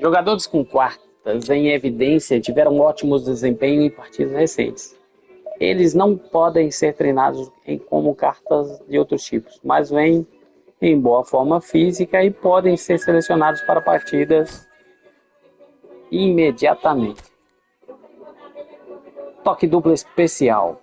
Jogadores com quartas em evidência tiveram ótimos desempenhos em partidas recentes. Eles não podem ser treinados como cartas de outros tipos, mas vêm em boa forma física e podem ser selecionados para partidas imediatamente. Toque duplo especial.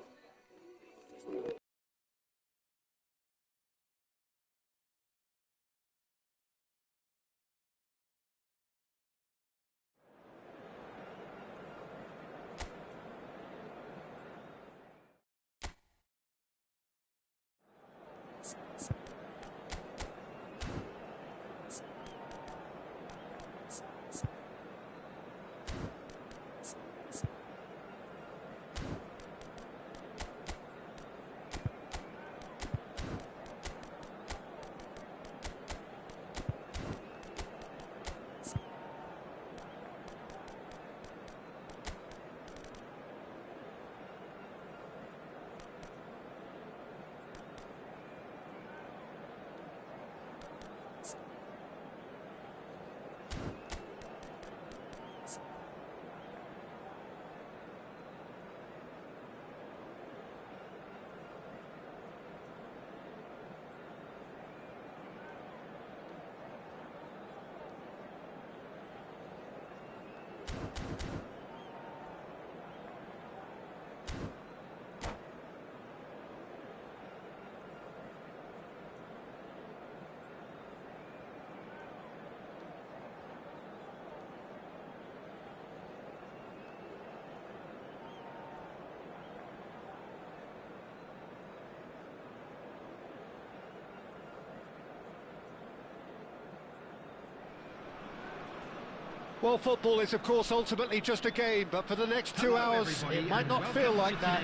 Well, football is, of course, ultimately just a game, but for the next 2 hours, it might not feel like that.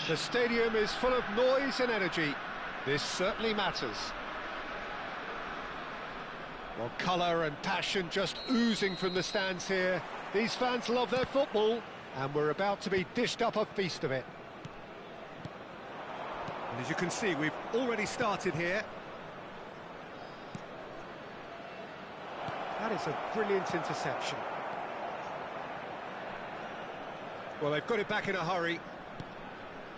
The stadium is full of noise and energy. This certainly matters. Well, colour and passion just oozing from the stands here. These fans love their football, and we're about to be dished up a feast of it. And as you can see, we've already started here. That is a brilliant interception. Well, they've got it back in a hurry.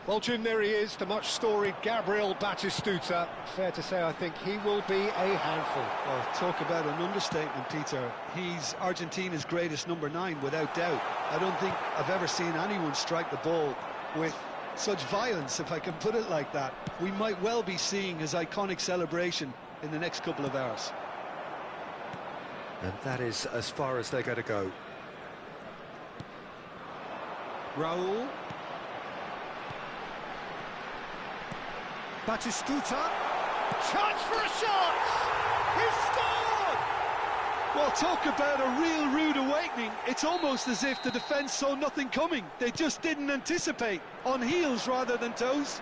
Well, Jim, there he is, the much-storied Gabriel Batistuta. Fair to say, I think he will be a handful. Well, talk about an understatement, Peter. He's Argentina's greatest number 9, without doubt. I don't think I've ever seen anyone strike the ball with such violence, if I can put it like that. We might well be seeing his iconic celebration in the next couple of hours. And that is as far as they're going to go. Raul. Batistuta. Chance for a shot! He's scored! Well, talk about a real rude awakening. It's almost as if the defence saw nothing coming. They just didn't anticipate. On heels rather than toes.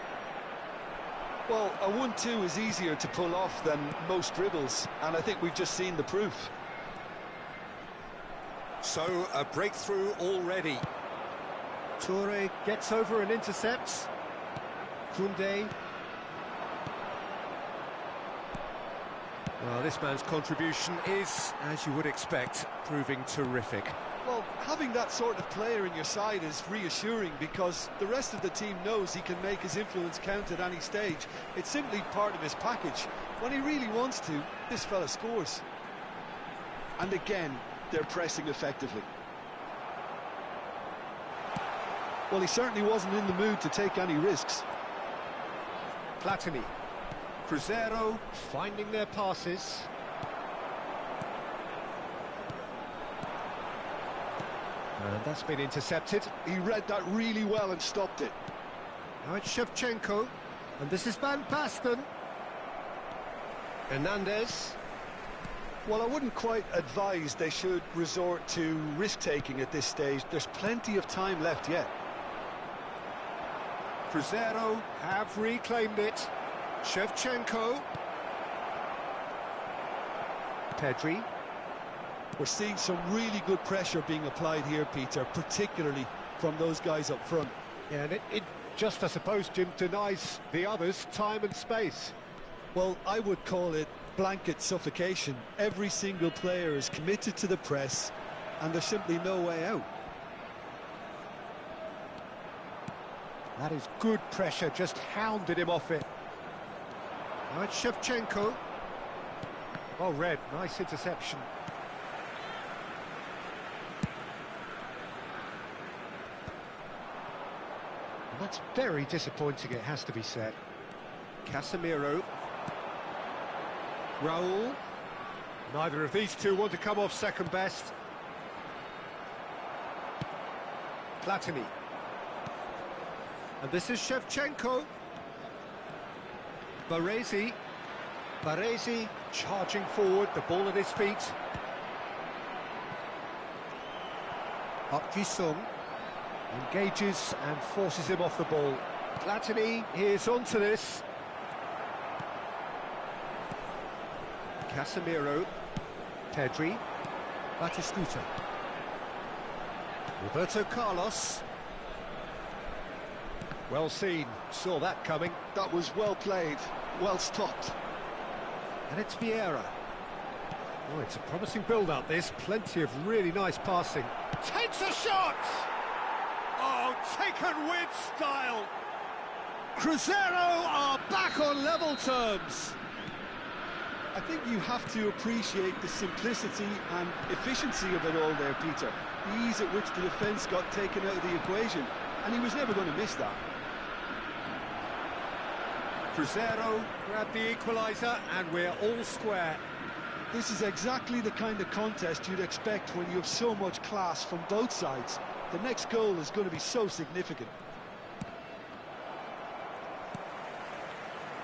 Well, a 1-2 is easier to pull off than most dribbles, and I think we've just seen the proof. So, a breakthrough already. Toure gets over and intercepts. Koundé. Well, this man's contribution is, as you would expect, proving terrific. Well, having that sort of player in your side is reassuring because the rest of the team knows he can make his influence count at any stage. It's simply part of his package. When he really wants to, this fella scores. And again, they're pressing effectively. Well, he certainly wasn't in the mood to take any risks. Platini. Cruzeiro finding their passes. And that's been intercepted. He read that really well and stopped it. Now it's Shevchenko. And this is Van Basten. Hernandez. Well, I wouldn't quite advise they should resort to risk-taking at this stage. There's plenty of time left yet. Cruzeiro have reclaimed it. Shevchenko. Pedri. We're seeing some really good pressure being applied here, Peter, particularly from those guys up front. Yeah, and it just, I suppose, Jim, denies the others time and space. Well, I would call it blanket suffocation. Every single player is committed to the press, and there's simply no way out. That is good pressure, just hounded him off it. Now it's Shevchenko. Oh, Red, nice interception. And that's very disappointing, it has to be said. Casemiro. Raul. Neither of these two want to come off second best. Platini. And this is Shevchenko. Baresi. Baresi charging forward, the ball at his feet. Jisung engages and forces him off the ball. Platini is onto this. Casemiro. Pedri. Batistuta. Roberto Carlos. Well seen, saw that coming. That was well played, well stopped. And it's Vieira. Oh, it's a promising build-up, this. Plenty of really nice passing. Takes a shot! Oh, taken with style! Cruzeiro are back on level terms. I think you have to appreciate the simplicity and efficiency of it all there, Peter. The ease at which the defence got taken out of the equation, and he was never going to miss that. Cruzeiro grabbed the equaliser, and we're all square. This is exactly the kind of contest you'd expect when you have so much class from both sides. The next goal is going to be so significant.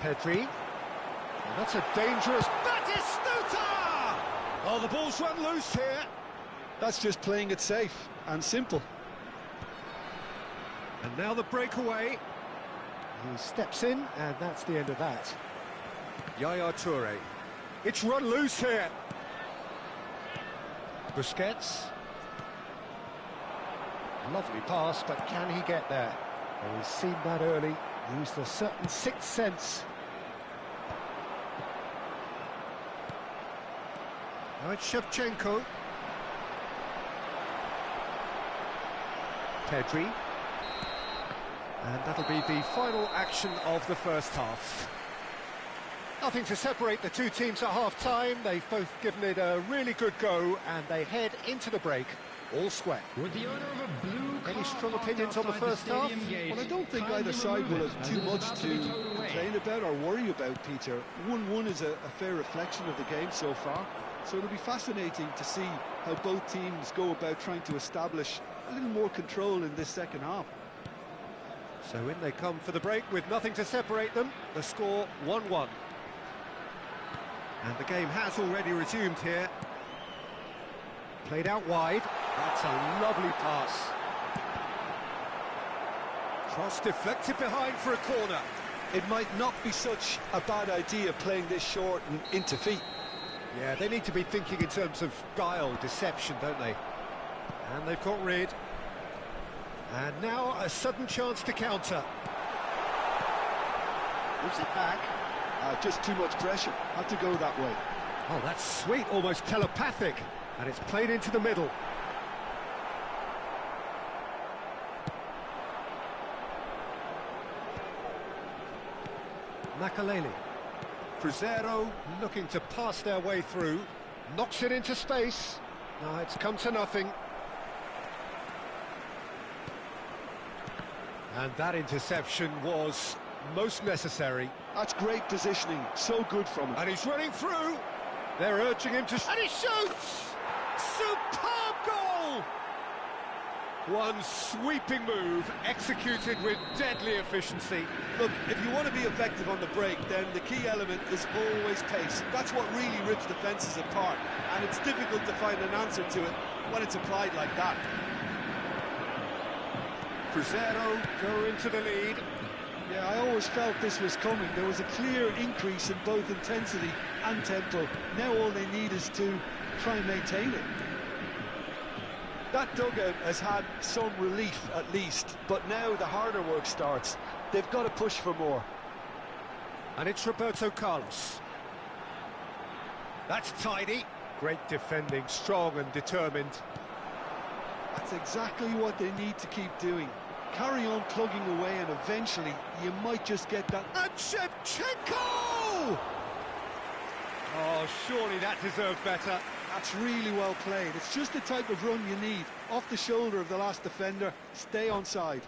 Pedri. And that's a dangerous... Batistuta! Oh, the ball's run loose here. That's just playing it safe and simple. And now the breakaway. He steps in, and that's the end of that. Yaya Toure. It's run loose here. Busquets. Lovely pass, but can he get there? Well, he's seen that early. Used a certain sixth sense. Now it's Shevchenko. Pedri. And that'll be the final action of the first half. Nothing to separate the two teams at half-time. They've both given it a really good go, and they head into the break all square. With the owner of a blue Any strong opinions on the first half? Well, I don't think either side will have too much to complain about or worry about, Peter. 1-1 is a fair reflection of the game so far. So it'll be fascinating to see how both teams go about trying to establish a little more control in this second half. So in they come for the break with nothing to separate them. The score 1-1. And the game has already resumed here. Played out wide. That's a lovely pass. Cross deflected behind for a corner. It might not be such a bad idea playing this short and into feet. Yeah, they need to be thinking in terms of guile, deception, don't they? And they've got rid. And now a sudden chance to counter. Moves it back. Just too much pressure. Had to go that way. Oh, that's sweet, almost telepathic. And it's played into the middle. Makaleli. Cruzeiro looking to pass their way through. Knocks it into space. No, it's come to nothing. And that interception was most necessary. That's great positioning, so good from him. And he's running through. They're urging him to... And he shoots! Superb goal! One sweeping move, executed with deadly efficiency. Look, if you want to be effective on the break, then the key element is always pace. That's what really rips defences apart, and it's difficult to find an answer to it when it's applied like that. Cruzeiro go into the lead. Yeah, I always felt this was coming. There was a clear increase in both intensity and tempo. Now all they need is to try and maintain it. That dugout has had some relief at least, but now the harder work starts. They've got to push for more. And it's Roberto Carlos. That's tidy. Great defending, strong and determined. That's exactly what they need to keep doing. Carry on plugging away and eventually you might just get that... And Shevchenko! Oh, surely that deserved better. That's really well played. It's just the type of run you need. Off the shoulder of the last defender, stay onside.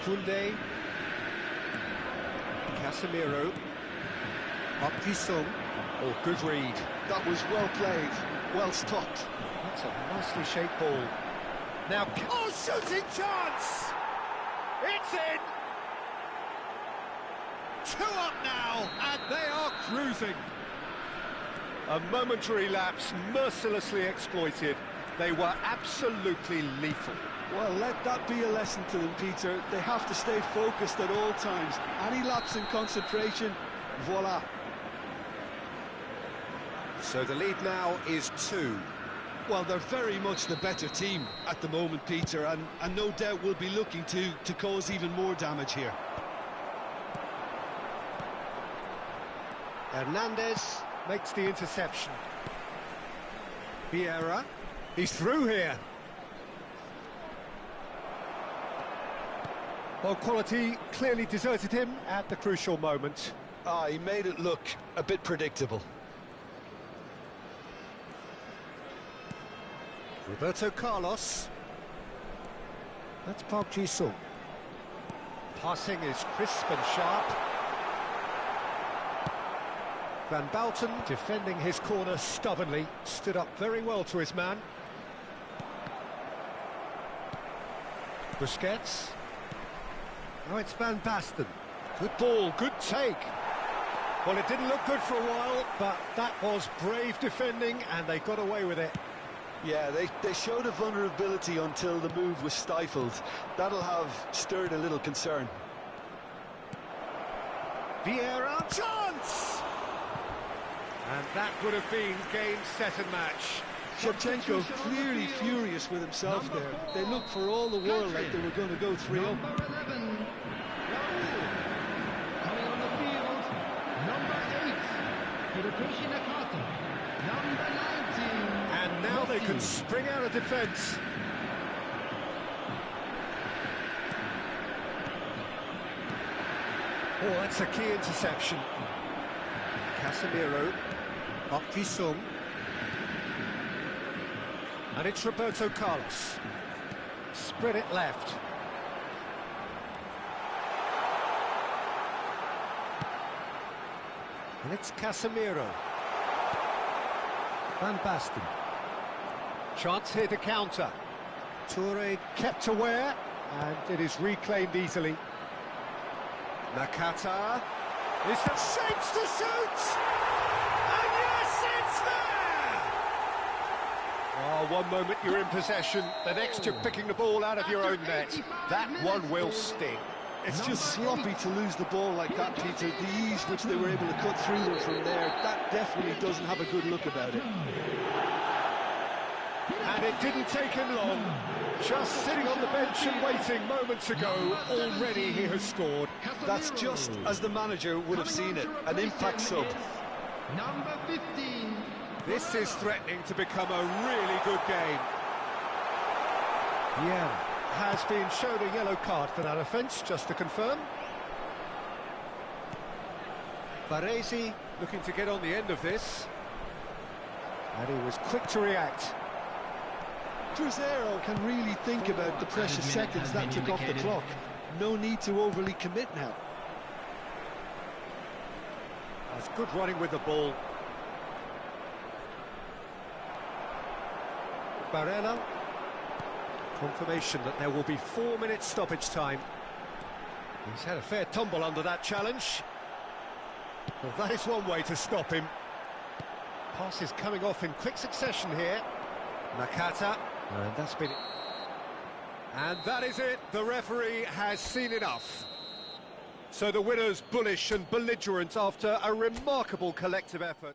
Kunde, Casemiro, Sung. Oh, good read. That was well played, well stopped. That's a nicely shaped ball. Now, oh, shooting chance! It's in! 2 up now, and they are cruising. A momentary lapse, mercilessly exploited. They were absolutely lethal. Well, let that be a lesson to them, Peter. They have to stay focused at all times. Any lapse in concentration, voila. So the lead now is 2. Well, they're very much the better team at the moment, Peter, and no doubt will be looking to cause even more damage here. Hernandez makes the interception. Vieira, he's through here. Well, quality clearly deserted him at the crucial moment. He made it look a bit predictable. Roberto Carlos. That's Park Ji-sung. Passing is crisp and sharp. Van Bouten defending his corner stubbornly. Stood up very well to his man. Busquets. Now it's Van Basten. Good ball, good take. Well, it didn't look good for a while, but that was brave defending, and they got away with it. Yeah, they showed a vulnerability until the move was stifled. That'll have stirred a little concern. Vieira, chance! And that would have been game, set and match. Shevchenko clearly furious with himself there. They looked for all the world like they were going to go 3-0. Number 11, coming on the field, number 8, Hirotoshi Nakata, number 19. And now they can spring out of defence. Oh, that's a key interception. Casemiro, Park Ji-sung. And it's Roberto Carlos. Spread it left. And it's Casemiro. Van Basten. Chance here to counter. Toure kept aware, and it is reclaimed easily. Nakata. Is the shapes to shoot! And yes, it's there! Oh, one moment you're in possession, the next you're picking the ball out of your own net. That one will sting. It's just sloppy to lose the ball like that, Peter. The ease which they were able to cut through them from there, that definitely doesn't have a good look about it. And it didn't take him long. Just sitting on the bench and waiting moments ago, already he has scored. That's just as the manager would have seen it, an impact sub. Number 15. This is threatening to become a really good game. Yeah, has been shown a yellow card for that offence, just to confirm. Baresi looking to get on the end of this. And he was quick to react. Crescer can really think about the precious seconds that took off the clock. No need to overly commit now. That's good running with the ball. Barella. Confirmation that there will be 4 minutes stoppage time. He's had a fair tumble under that challenge. Well, that is one way to stop him. Pass is coming off in quick succession here. Nakata. And that's been... And that is it. The referee has seen enough. So the winners bullish and belligerent after a remarkable collective effort.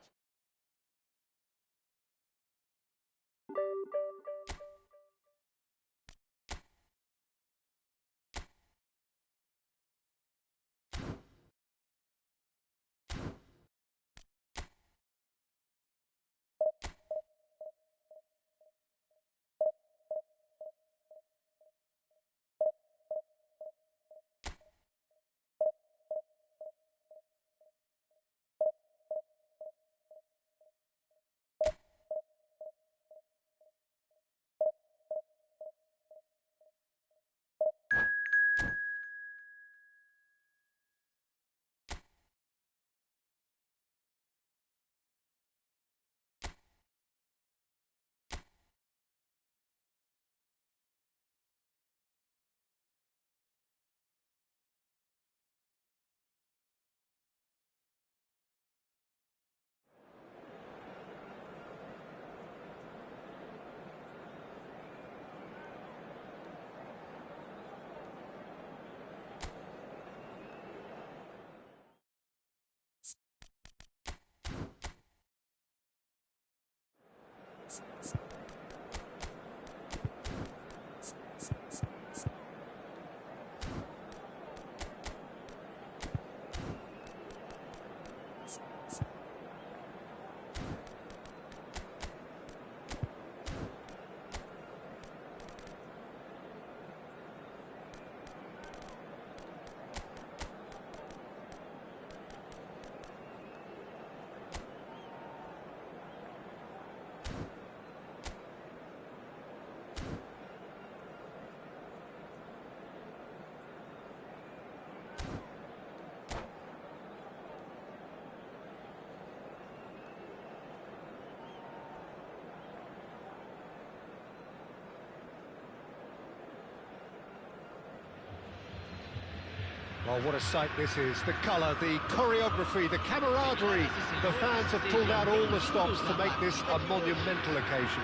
Well, what a sight this is. The colour, the choreography, the camaraderie. The fans have pulled out all the stops to make this a monumental occasion.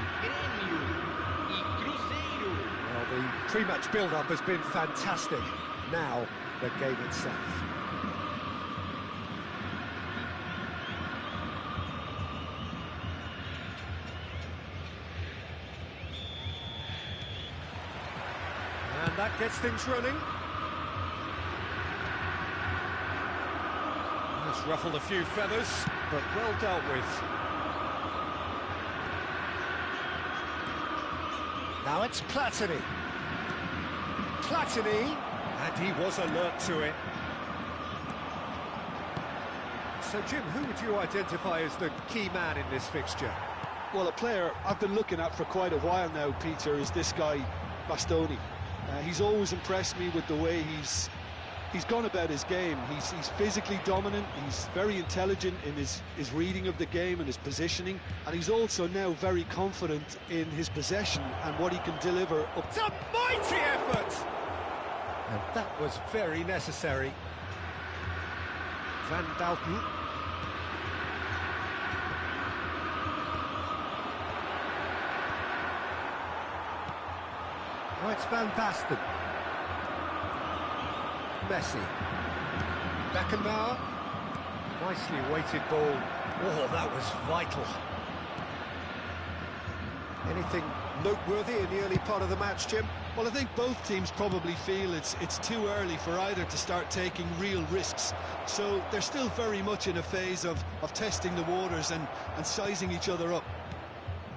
Well, the pre-match build-up has been fantastic. Now, the game itself. And that gets things running. It's ruffled a few feathers, but well dealt with. Now it's Platini. Platini, and he was alert to it. So, Jim, who would you identify as the key man in this fixture? Well, a player I've been looking at for quite a while now, Peter, is this guy, Bastoni. He's always impressed me with the way he's gone about his game. He's physically dominant, he's very intelligent in his reading of the game and his positioning, and he's also now very confident in his possession and what he can deliver up. It's a mighty effort! And that was very necessary. Van Dalton. Oh, it's Van Basten. Messi. Beckenbauer. Nicely weighted ball. Oh, that was vital. Anything noteworthy in the early part of the match, Jim? Well, I think both teams probably feel it's too early for either to start taking real risks. So they're still very much in a phase of testing the waters and sizing each other up.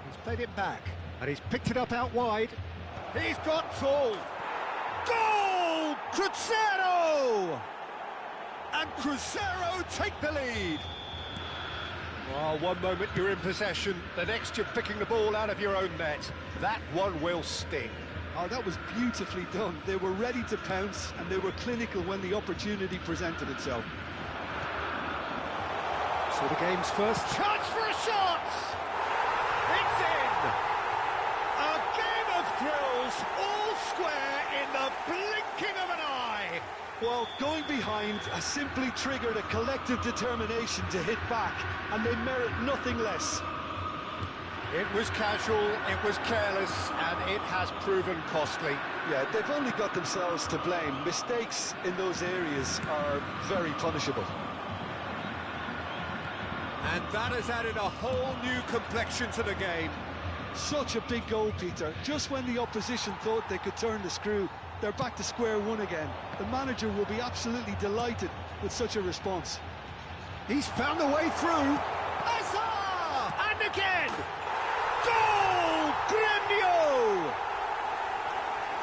He's played it back, and he's picked it up out wide. He's got tall. Goal! Crescer! And Crescer take the lead. Well, one moment you're in possession, the next you're picking the ball out of your own net. That one will sting. Oh, that was beautifully done. They were ready to pounce, and they were clinical when the opportunity presented itself. So the game's first chance for a shot! It's in! A game of thrills, all square in the blinking of an eye! Well, going behind has simply triggered a collective determination to hit back, and they merit nothing less. It was casual, it was careless, and it has proven costly. Yeah, they've only got themselves to blame. Mistakes in those areas are very punishable. And that has added a whole new complexion to the game. Such a big goal, Peter. Just when the opposition thought they could turn the screw, they're back to square one again. The manager will be absolutely delighted with such a response. He's found a way through. And again! Goal! Gremio!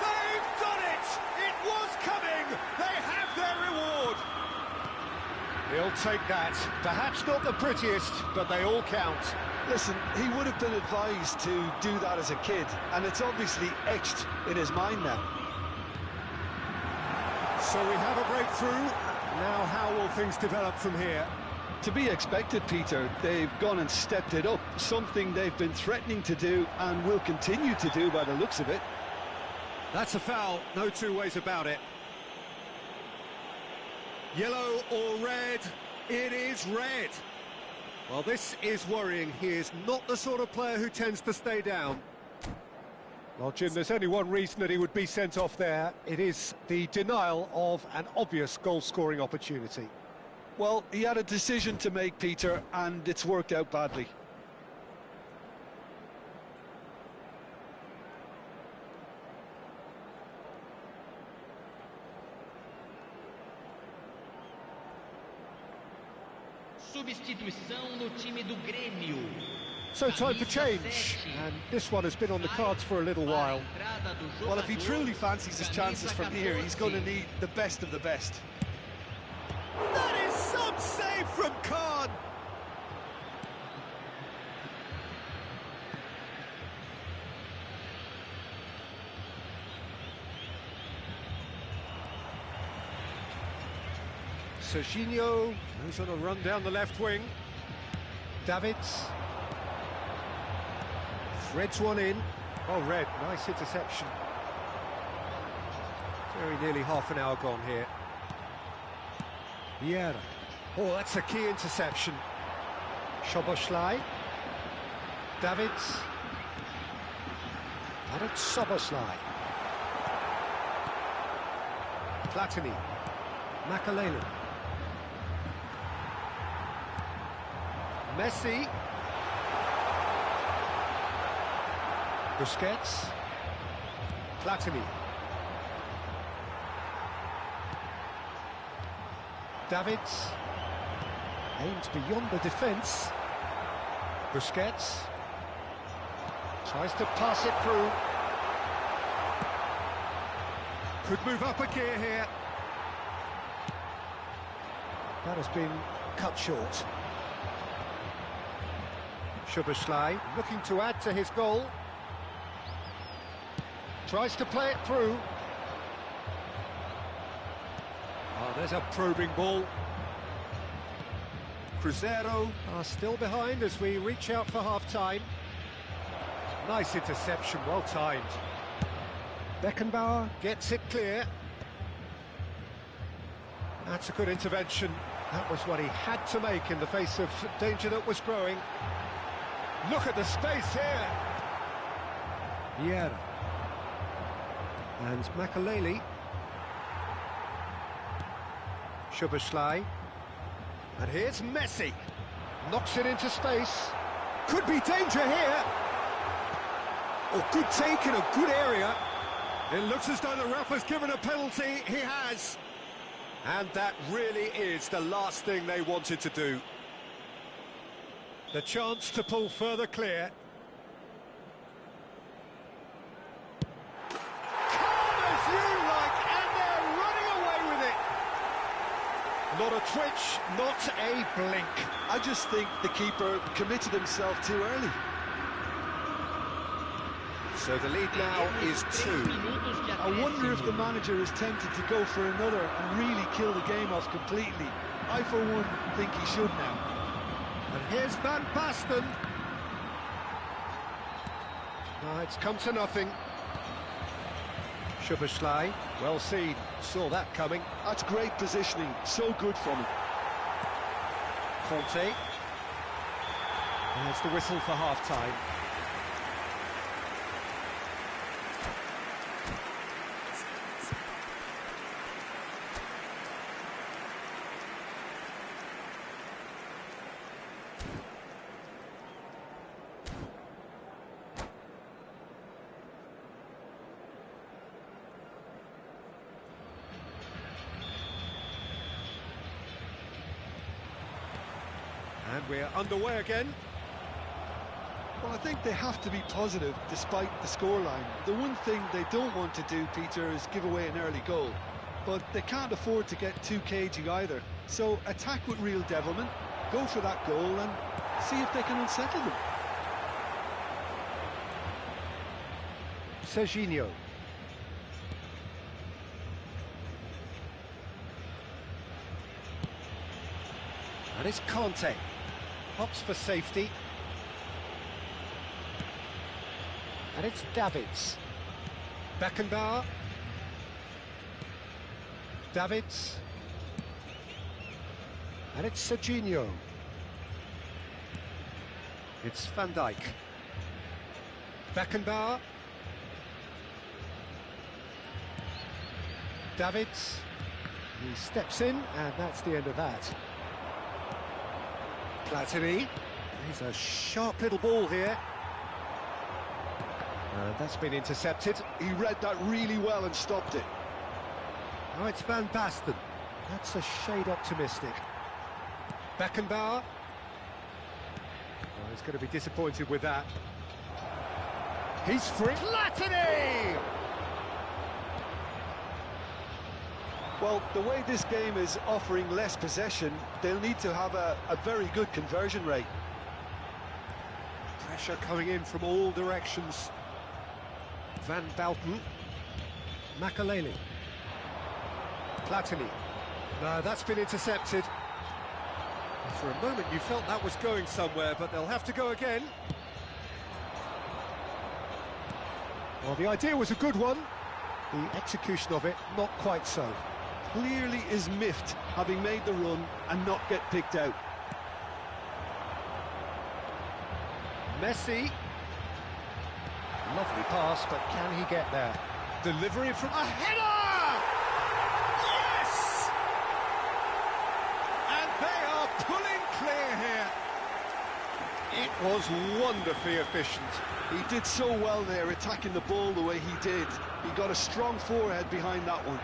They've done it! It was coming! They have their reward! He'll take that. Perhaps not the prettiest, but they all count. Listen, he would have been advised to do that as a kid, and it's obviously etched in his mind now. So we have a breakthrough. Now how will things develop from here? To be expected, Peter. They've gone and stepped it up, something they've been threatening to do and will continue to do by the looks of it. That's a foul, no two ways about it. Yellow or red? It is red. Well, this is worrying. He is not the sort of player who tends to stay down. Well, Jim, there's only one reason that he would be sent off there. It is the denial of an obvious goal-scoring opportunity. Well, he had a decision to make, Peter, and it's worked out badly. Substituição no time do Grêmio. So time for change, and this one has been on the cards for a little while. Well, if he truly fancies his chances from here, he's going to need the best of the best. That is some save from Khan! Serginho, who's on a run down the left wing. Davids. Threads one in. Oh, red, nice interception. Very nearly half an hour gone here. Primeira. Oh, that's a key interception. Szoboszlai. Davids. Arad Szoboszlai. Platini. Makalele. Messi. Busquets. Platini. Davids. Aims beyond the defence. Busquets. Tries to pass it through. Could move up a gear here. That has been cut short. Szoboszlai looking to add to his goal. Tries to play it through. Oh, there's a probing ball. Cruzeiro are still behind as we reach out for half-time. Nice interception, well timed. Beckenbauer gets it clear. That's a good intervention. That was what he had to make in the face of danger that was growing. Look at the space here. Primeira. And Makalele. Szoboszlai. And here's Messi. Knocks it into space. Could be danger here. Oh, good take in a good area. It looks as though the ref has given a penalty. He has. And that really is the last thing they wanted to do. The chance to pull further clear. Calm as you like, and they're running away with it. Not a twitch, not a blink. I just think the keeper committed himself too early. So the lead now is 2. I wonder if the manager is tempted to go for another and really kill the game off completely. I, for one, think he should now. And here's Van Basten. No, it's come to nothing. Szoboszlai, well seen, saw that coming. That's great positioning, so good from him. Conte. And it's the whistle for half-time. And we're underway again. Well, I think they have to be positive despite the scoreline. The one thing they don't want to do, Peter, is give away an early goal. But they can't afford to get too cagey either. So attack with real devilment, go for that goal and see if they can unsettle them. Seja. And it's Conte. Hops for safety. And it's Davids. Beckenbauer. Davids. And it's Seja. It's Van Dijk. Beckenbauer. Davids. He steps in, and that's the end of that. Platini. He's a sharp little ball here. And that's been intercepted. He read that really well and stopped it. Oh, it's Van Basten. That's a shade optimistic. Beckenbauer. Oh, he's going to be disappointed with that. He's free. Platini! Well, the way this game is offering less possession, they'll need to have a very good conversion rate. Pressure coming in from all directions. Van Basten. Makaleli. Platini. No, that's been intercepted. For a moment you felt that was going somewhere, but they'll have to go again. Well, the idea was a good one. The execution of it, not quite so. Clearly is miffed, having made the run and not get picked out. Messi. Lovely pass, but can he get there? Delivery from a header! Yes! And they are pulling clear here. It was wonderfully efficient. He did so well there, attacking the ball the way he did. He got a strong forehead behind that one.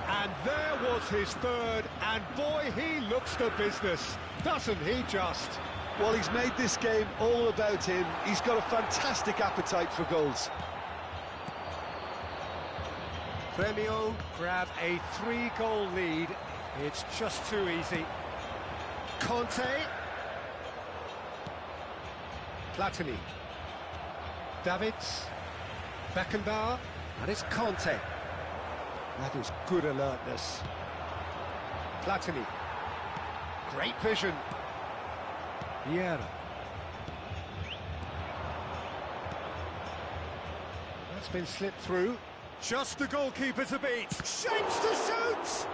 And there was his third, and boy, he looks the business, doesn't he just? Well, he's made this game all about him. He's got a fantastic appetite for goals. Premio grab a 3-goal lead. It's just too easy. Conte. Platini. Davids. Beckenbauer. And it's Conte. That is good alertness. Platini. Great vision. Primeira. That's been slipped through. Just the goalkeeper to beat. Shapes to shoot!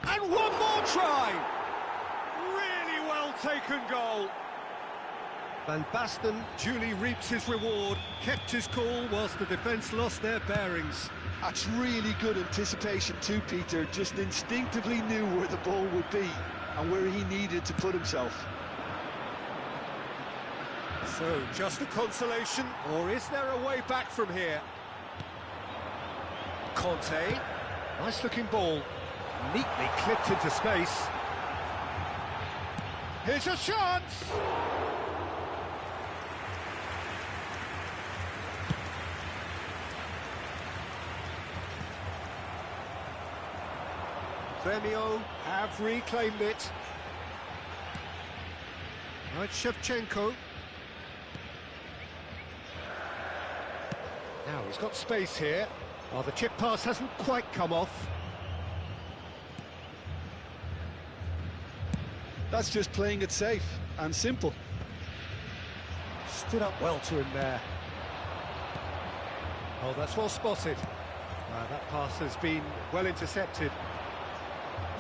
And one more try! Really well taken goal. Van Basten duly reaps his reward, kept his cool whilst the defence lost their bearings. That's really good anticipation too, Peter. Just instinctively knew where the ball would be and where he needed to put himself. So, just a consolation, or is there a way back from here? Conte, nice looking ball, neatly clipped into space. Here's a chance! Premio have reclaimed it. Now it's Shevchenko. Now he's got space here. Oh, the chip pass hasn't quite come off. That's just playing it safe and simple. Stood up well to him there. Oh, that's well spotted. That pass has been well intercepted.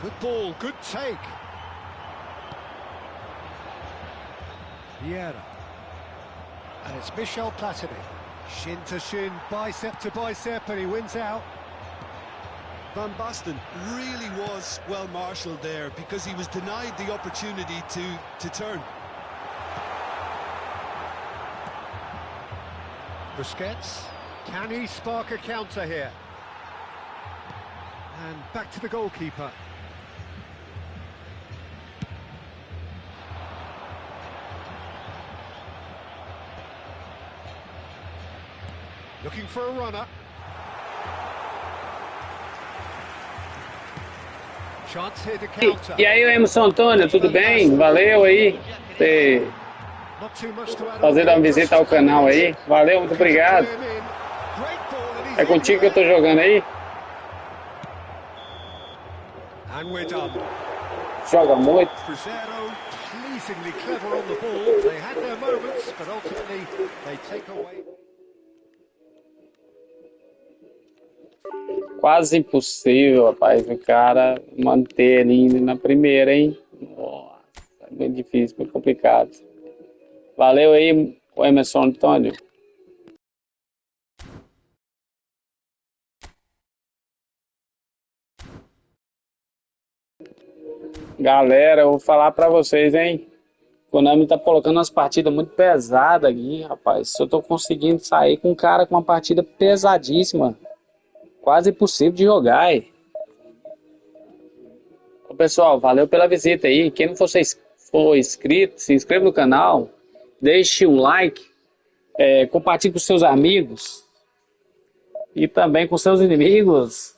Good ball, good take. Primeira. And it's Michel Platini. Shin to shin, bicep to bicep, and he wins out. Van Basten really was well marshalled there because he was denied the opportunity to turn. Busquets, can he spark a counter here? And back to the goalkeeper. for a runner. Chance here to counter. E aí, Emerson Antônio, tudo bem? Valeu aí. Você fazer uma visita ao canal aí. Valeu, muito obrigado. É contigo que eu tô jogando aí? And we're done. Joga muito. Primeira, pleasingly clever on the ball. They had their moments, but ultimately they take away. Quase impossível, rapaz, o cara manter ali na primeira, hein? Nossa, é muito difícil, muito complicado. Valeu aí, Emerson Antônio. Galera, eu vou falar pra vocês, hein? O Konami tá colocando umas partidas muito pesadas aqui, rapaz. Se eu tô conseguindo sair com um cara com uma partida pesadíssima, quase impossível de jogar, hein? Ô, pessoal, valeu pela visita aí. Quem não for inscrito, se inscreva no canal, deixe um like, compartilhe com seus amigos e também com seus inimigos.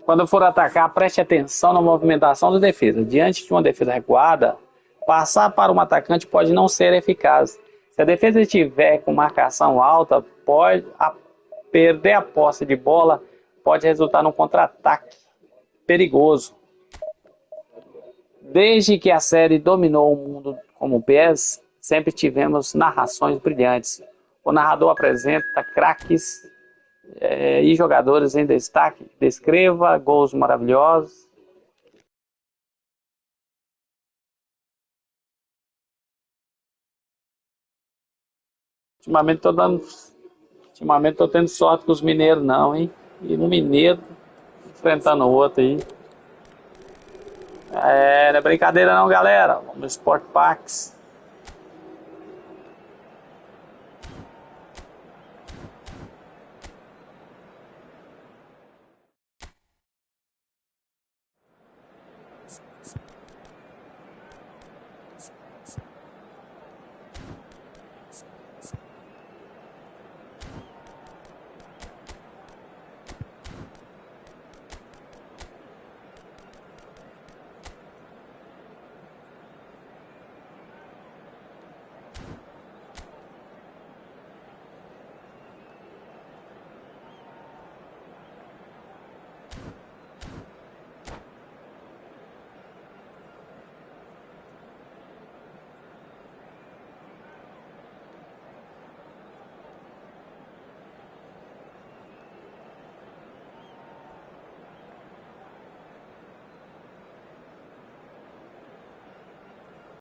Quando for atacar, preste atenção na movimentação da defesa. Diante de uma defesa recuada, passar para um atacante pode não ser eficaz. Se a defesa estiver com marcação alta, perder a posse de bola pode resultar num contra-ataque perigoso. Desde que a série dominou o mundo como PES, sempre tivemos narrações brilhantes. O narrador apresenta craques e jogadores em destaque. Descreva gols maravilhosos. Ultimamente tô tendo sorte com os mineiros não, hein? E um mineiro enfrentando o outro aí. Não é brincadeira não, galera. Vamos no Sport Packs.